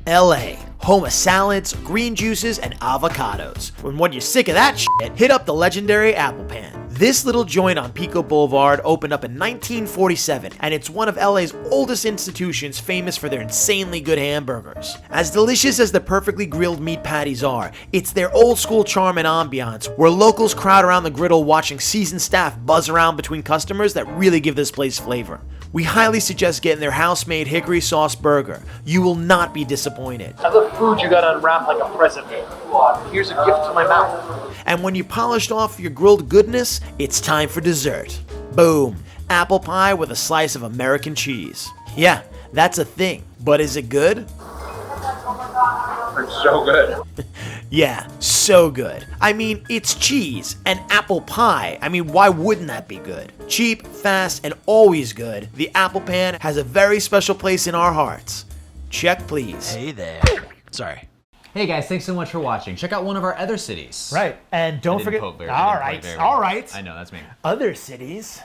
LA, home of salads, green juices, and avocados. When you're sick of that shit, hit up the legendary Apple Pan. This little joint on Pico Boulevard opened up in 1947, and it's one of LA's oldest institutions, famous for their insanely good hamburgers. As delicious as the perfectly grilled meat patties are, it's their old school charm and ambiance, where locals crowd around the griddle watching seasoned staff buzz around between customers that really give this place flavor. We highly suggest getting their house-made hickory sauce burger. You will not be disappointed. I love food you gotta unwrap like a present. Here's a gift to my mouth. And when you polished off your grilled goodness, it's time for dessert. Boom, apple pie with a slice of American cheese. Yeah, that's a thing, but is it good? It's so good. Yeah, so good. I mean, it's cheese and apple pie. I mean, why wouldn't that be good? Cheap, fast, and always good, the Apple Pan has a very special place in our hearts. Check, please. Hey there. Sorry. Hey guys, thanks so much for watching. Check out one of our other cities. Right, and don't forget. All right. I know, that's me. Other cities.